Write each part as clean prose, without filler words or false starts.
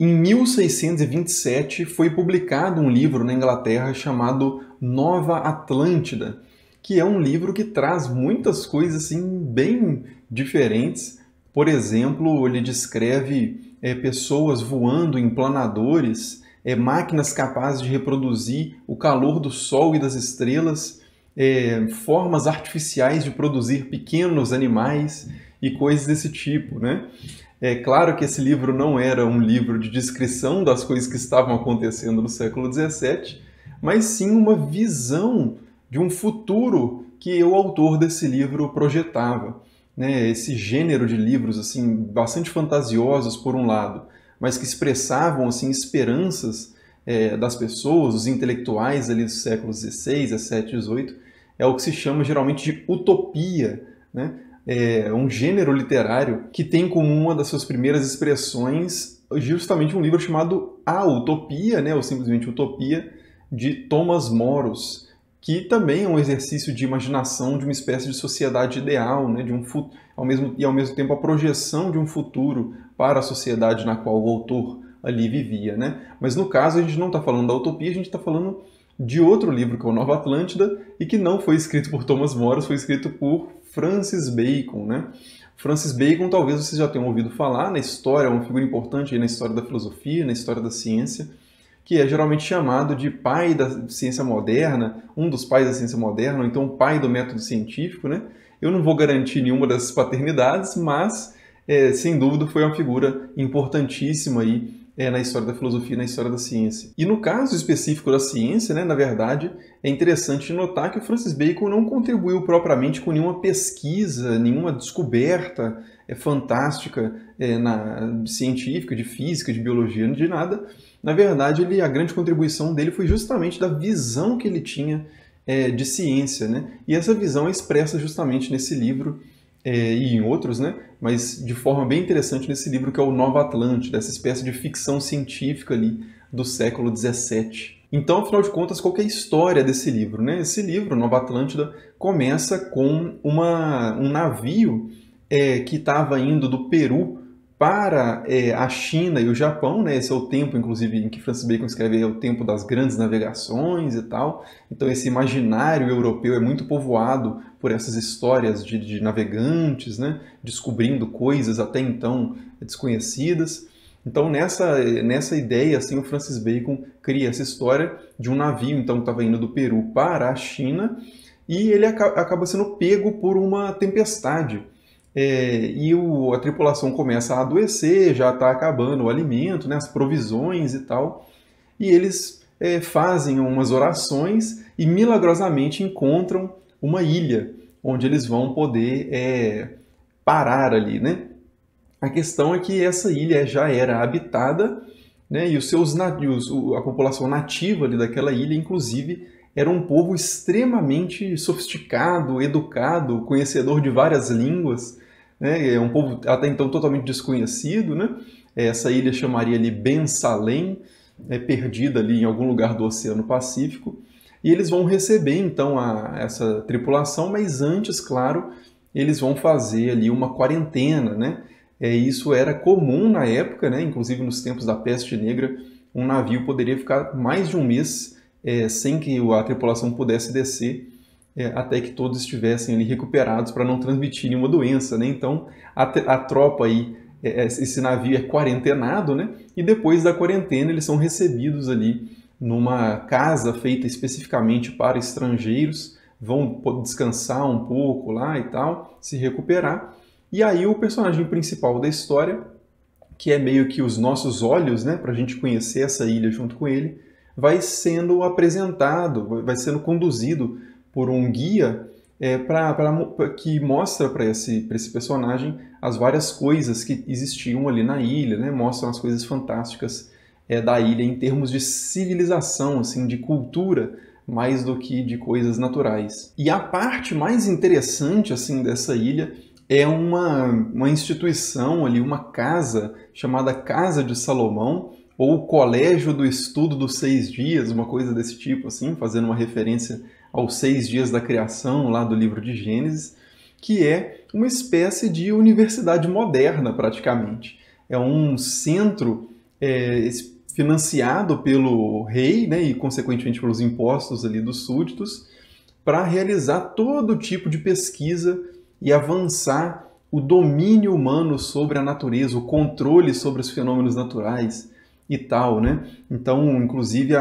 Em 1627 foi publicado um livro na Inglaterra chamado Nova Atlântida, que é um livro que traz muitas coisas assim, bem diferentes. Por exemplo, ele descreve pessoas voando em planadores, máquinas capazes de reproduzir o calor do Sol e das estrelas, formas artificiais de produzir pequenos animais e coisas desse tipo, né? É claro que esse livro não era um livro de descrição das coisas que estavam acontecendo no século XVII, mas sim uma visão de um futuro que o autor desse livro projetava, né? Esse gênero de livros assim bastante fantasiosos por um lado, mas que expressavam assim esperanças das pessoas, os intelectuais ali dos séculos XVI, XVII, XVIII, é o que se chama geralmente de utopia, né? É um gênero literário que tem como uma das suas primeiras expressões justamente um livro chamado A Utopia, né, ou simplesmente Utopia, de Thomas Moros, que também é um exercício de imaginação de uma espécie de sociedade ideal, né, ao mesmo tempo a projeção de um futuro para a sociedade na qual o autor ali vivia, né? Mas no caso a gente não está falando da utopia, a gente está falando de outro livro que é o Nova Atlântida e que não foi escrito por Thomas Moros, foi escrito por Francis Bacon, né? Francis Bacon, talvez vocês já tenham ouvido falar na história, é uma figura importante aí na história da filosofia, na história da ciência, que é geralmente chamado de pai da ciência moderna, um dos pais da ciência moderna, ou então pai do método científico, né? Eu não vou garantir nenhuma dessas paternidades, mas sem dúvida foi uma figura importantíssima aí na história da filosofia, na história da ciência. E no caso específico da ciência, né, na verdade, é interessante notar que o Francis Bacon não contribuiu propriamente com nenhuma pesquisa, nenhuma descoberta fantástica científica, de física, de biologia, de nada. Na verdade, a grande contribuição dele foi justamente da visão que ele tinha de ciência, né? E essa visão é expressa justamente nesse livro e em outros, né? Mas de forma bem interessante nesse livro que é o Nova Atlântida, essa espécie de ficção científica ali do século XVII. Então, afinal de contas, qual que é a história desse livro, né? Esse livro, Nova Atlântida, começa com um navio que estava indo do Peru para a China e o Japão, né? Esse é o tempo, inclusive, em que Francis Bacon escreve, é o tempo das grandes navegações e tal. Então, esse imaginário europeu é muito povoado por essas histórias de navegantes, né? Descobrindo coisas até então desconhecidas. Então, nessa ideia, assim, o Francis Bacon cria essa história de um navio, então, que estava indo do Peru para a China, e ele acaba sendo pego por uma tempestade. A tripulação começa a adoecer, já está acabando o alimento, né, as provisões e tal, e eles fazem umas orações e milagrosamente encontram uma ilha onde eles vão poder parar ali, né? A questão é que essa ilha já era habitada, né, e a população nativa ali daquela ilha, inclusive, era um povo extremamente sofisticado, educado, conhecedor de várias línguas, né? É um povo até então totalmente desconhecido, né? Essa ilha chamaria ali Ben Salem, perdida ali em algum lugar do Oceano Pacífico, e eles vão receber então essa tripulação, mas antes, claro, eles vão fazer ali uma quarentena, né? Isso era comum na época, né? Inclusive nos tempos da peste negra, um navio poderia ficar mais de um mês sem que a tripulação pudesse descer, até que todos estivessem ali recuperados para não transmitir nenhuma doença, né? Então a tropa aí, esse navio é quarentenado, né? E depois da quarentena eles são recebidos ali numa casa feita especificamente para estrangeiros, vão descansar um pouco lá e tal, se recuperar. E aí o personagem principal da história, que é meio que os nossos olhos, né, para a gente conhecer essa ilha junto com ele, vai sendo apresentado, vai sendo conduzido por um guia que mostra para esse personagem as várias coisas que existiam ali na ilha, né? Mostram as coisas fantásticas da ilha em termos de civilização, assim, de cultura, mais do que de coisas naturais. E a parte mais interessante assim dessa ilha é uma instituição ali, uma casa chamada Casa de Salomão, ou Colégio do Estudo dos 6 Dias, uma coisa desse tipo, assim, fazendo uma referência aos 6 dias da criação, lá do livro de Gênesis, que é uma espécie de universidade moderna, praticamente. É um centro financiado pelo rei, né, e consequentemente pelos impostos ali dos súditos, para realizar todo tipo de pesquisa e avançar o domínio humano sobre a natureza, o controle sobre os fenômenos naturais e tal, né? Então, inclusive,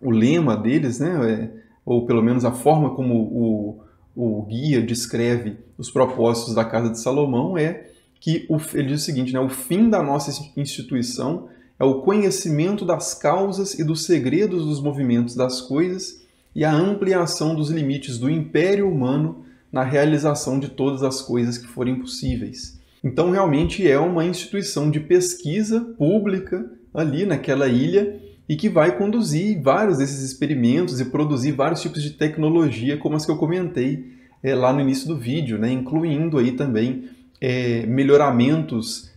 o lema deles, né, ou pelo menos a forma como o guia descreve os propósitos da Casa de Salomão é que ele diz o seguinte, né, o fim da nossa instituição é o conhecimento das causas e dos segredos dos movimentos das coisas e a ampliação dos limites do império humano na realização de todas as coisas que forem possíveis. Então, realmente é uma instituição de pesquisa pública ali naquela ilha e que vai conduzir vários desses experimentos e produzir vários tipos de tecnologia, como as que eu comentei lá no início do vídeo, né? Incluindo aí também melhoramentos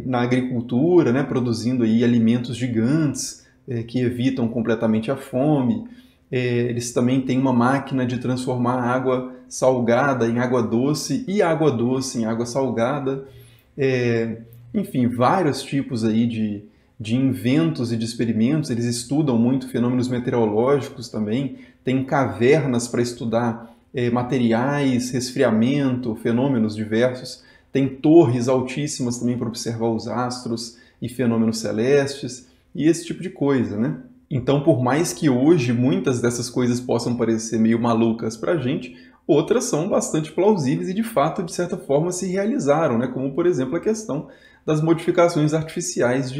na agricultura, né? Produzindo aí alimentos gigantes que evitam completamente a fome. Eles também têm uma máquina de transformar água salgada em água doce e água doce em água salgada. Enfim, vários tipos aí de inventos e de experimentos. Eles estudam muito fenômenos meteorológicos também. Tem cavernas para estudar materiais, resfriamento, fenômenos diversos. Tem torres altíssimas também para observar os astros e fenômenos celestes e esse tipo de coisa, né? Então, por mais que hoje muitas dessas coisas possam parecer meio malucas para a gente, outras são bastante plausíveis e, de fato, de certa forma, se realizaram, né? Como, por exemplo, a questão das modificações artificiais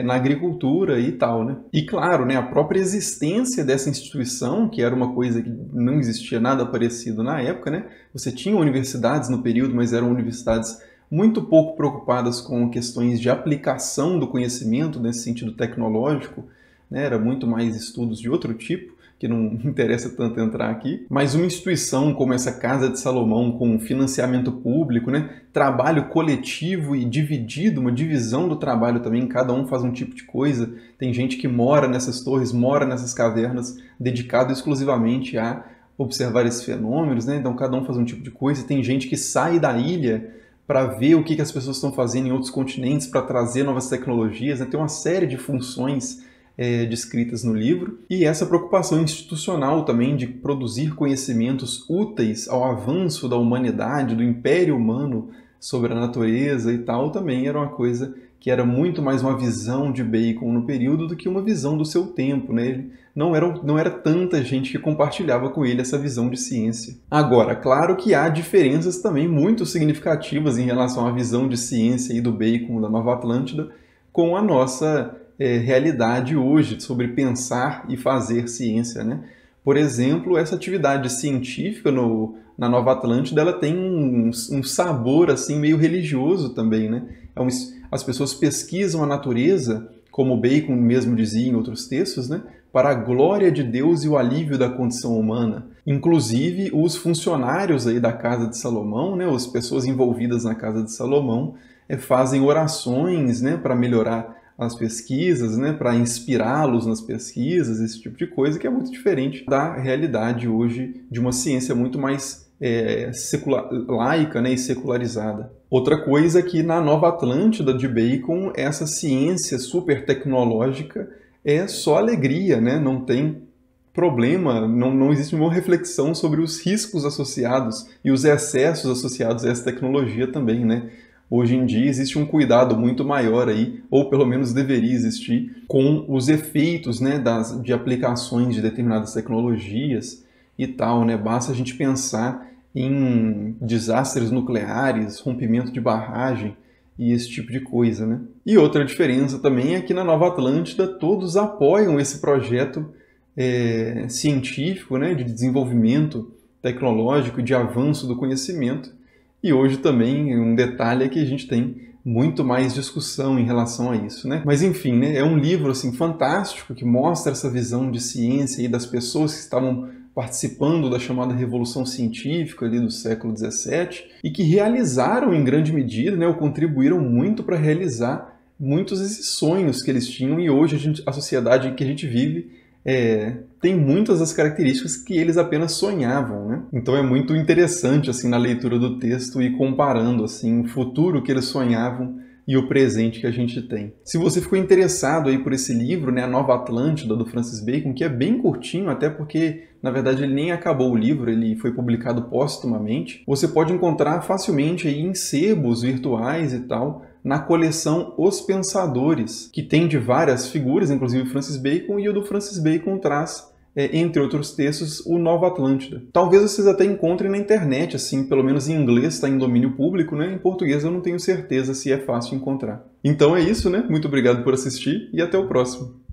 na agricultura e tal, né? E, claro, né, a própria existência dessa instituição, que era uma coisa que não existia nada parecido na época, né? Você tinha universidades no período, mas eram universidades muito pouco preocupadas com questões de aplicação do conhecimento nesse sentido tecnológico, né? Era muito mais estudos de outro tipo, que não interessa tanto entrar aqui, mas uma instituição como essa Casa de Salomão, com financiamento público, né? Trabalho coletivo e dividido, uma divisão do trabalho também, cada um faz um tipo de coisa, tem gente que mora nessas torres, mora nessas cavernas, dedicado exclusivamente a observar esses fenômenos, né? Então cada um faz um tipo de coisa, tem gente que sai da ilha para ver o que as pessoas estão fazendo em outros continentes, para trazer novas tecnologias, né? Tem uma série de funções descritas no livro, e essa preocupação institucional também de produzir conhecimentos úteis ao avanço da humanidade, do império humano sobre a natureza e tal, também era uma coisa que era muito mais uma visão de Bacon no período do que uma visão do seu tempo, né? Ele não era tanta gente que compartilhava com ele essa visão de ciência. Agora, claro que há diferenças também muito significativas em relação à visão de ciência e do Bacon da Nova Atlântida com a nossa realidade hoje, sobre pensar e fazer ciência, né? Por exemplo, essa atividade científica na Nova Atlântida, ela tem um sabor assim meio religioso também, né? As pessoas pesquisam a natureza, como Bacon mesmo dizia em outros textos, né? Para a glória de Deus e o alívio da condição humana. Inclusive, os funcionários aí da Casa de Salomão, né? As pessoas envolvidas na Casa de Salomão, fazem orações, né? Para melhorar as pesquisas, né, para inspirá-los nas pesquisas, esse tipo de coisa, que é muito diferente da realidade hoje de uma ciência muito mais laica, né, e secularizada. Outra coisa é que na Nova Atlântida de Bacon, essa ciência super tecnológica é só alegria, né, não tem problema, não existe nenhuma reflexão sobre os riscos associados e os excessos associados a essa tecnologia também, né? Hoje em dia existe um cuidado muito maior aí, ou pelo menos deveria existir, com os efeitos, né, de aplicações de determinadas tecnologias e tal, né? Basta a gente pensar em desastres nucleares, rompimento de barragem e esse tipo de coisa, né? E outra diferença também é que na Nova Atlântida todos apoiam esse projeto científico, né, de desenvolvimento tecnológico e de avanço do conhecimento. E hoje também um detalhe é que a gente tem muito mais discussão em relação a isso, né? Mas enfim, né? É um livro assim fantástico que mostra essa visão de ciência e das pessoas que estavam participando da chamada Revolução Científica ali do século XVII e que realizaram em grande medida, né, ou contribuíram muito para realizar muitos desses sonhos que eles tinham, e hoje a sociedade em que a gente vive tem muitas das características que eles apenas sonhavam, né? Então é muito interessante assim na leitura do texto ir comparando assim o futuro que eles sonhavam e o presente que a gente tem. Se você ficou interessado aí por esse livro, né, A Nova Atlântida, do Francis Bacon, que é bem curtinho, até porque, na verdade, ele nem acabou o livro, ele foi publicado póstumamente, você pode encontrar facilmente aí em sebos virtuais e tal, na coleção Os Pensadores, que tem de várias figuras, inclusive Francis Bacon, e o do Francis Bacon traz, entre outros textos, o Nova Atlântida. Talvez vocês até encontrem na internet, assim, pelo menos em inglês está em domínio público, né? Em português eu não tenho certeza se é fácil encontrar. Então é isso, né? Muito obrigado por assistir e até o próximo.